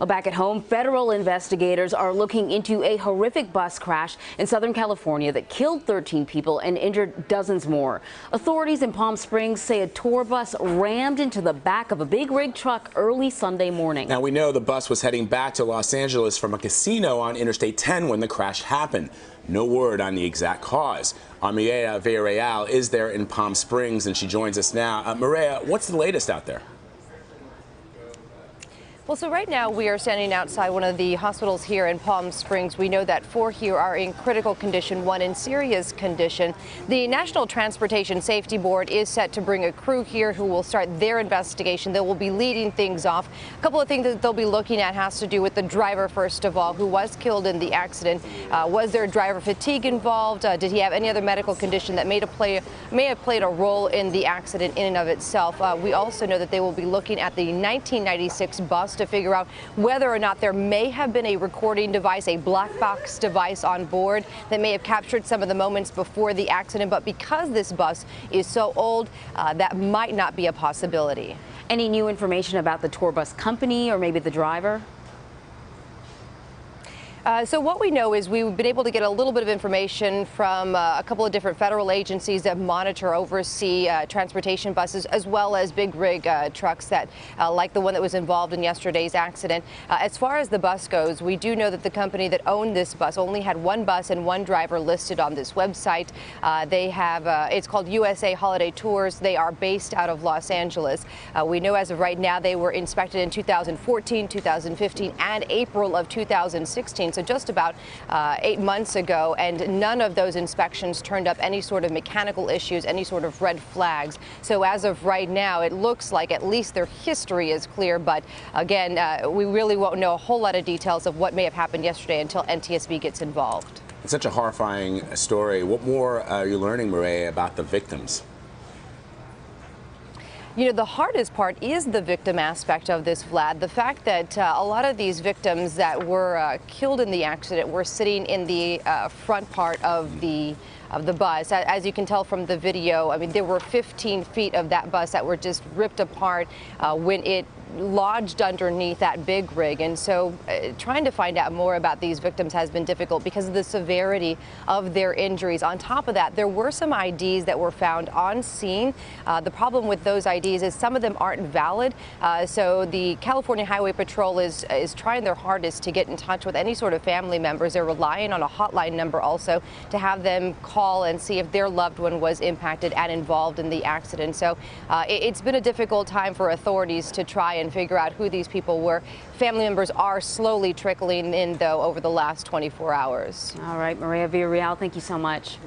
Well, back at home, federal investigators are looking into a horrific bus crash in Southern California that killed 13 people and injured dozens more. Authorities in Palm Springs say a tour bus rammed into the back of a big rig truck early Sunday morning. Now, we know the bus was heading back to Los Angeles from a casino on Interstate 10 when the crash happened. No word on the exact cause. Our Mireya Villarreal is there in Palm Springs, and she joins us now. Mireya, what's the latest out there? Well, so right now we are standing outside one of the hospitals here in Palm Springs. We know that 4 here are in critical condition, 1 in serious condition. The National Transportation Safety Board is set to bring a crew here who will start their investigation. They will be leading things off. A couple of things that they'll be looking at has to do with the driver, first of all, who was killed in the accident. Was there driver fatigue involved? Did he have any other medical condition that may have played a role in the accident in and of itself? We also know that they will be looking at the 1996 bus to figure out whether or not there may have been a recording device, a black box device on board that may have captured some of the moments before the accident. But because this bus is so old, that might not be a possibility. Any new information about the tour bus company or maybe the driver? So what we know is we've been able to get a little bit of information from a couple of different federal agencies that monitor, oversee transportation buses, as well as big rig trucks that, like the one that was involved in yesterday's accident. As far as the bus goes, we do know that the company that owned this bus only had 1 bus and 1 driver listed on this website. They have, it's called USA Holiday Tours. They are based out of Los Angeles. We know as of right now they were inspected in 2014, 2015, and April of 2016. So just about 8 months ago, and none of those inspections turned up any sort of mechanical issues, any sort of red flags. So as of right now, it looks like at least their history is clear. But again, we really won't know a whole lot of details of what may have happened yesterday until NTSB gets involved. It's such a horrifying story. What more are you learning, Mireya, about the victims? You know, the hardest part is the victim aspect of this, Vlad. The fact that a lot of these victims that were killed in the accident were sitting in the front part of the bus. As you can tell from the video, I mean, there were 15 feet of that bus that were just ripped apart when it lodged underneath that big rig. And so trying to find out more about these victims has been difficult because of the severity of their injuries. On top of that, there were some IDs that were found on scene. The problem with those IDs is some of them aren't valid. So the California Highway Patrol is trying their hardest to get in touch with any sort of family members. They're relying on a hotline number also to have them call and see if their loved one was impacted and involved in the accident. So it's been a difficult time for authorities to try and figure out who these people were. Family members are slowly trickling in, though, over the last 24 hours. All right, Mireya Villarreal, thank you so much.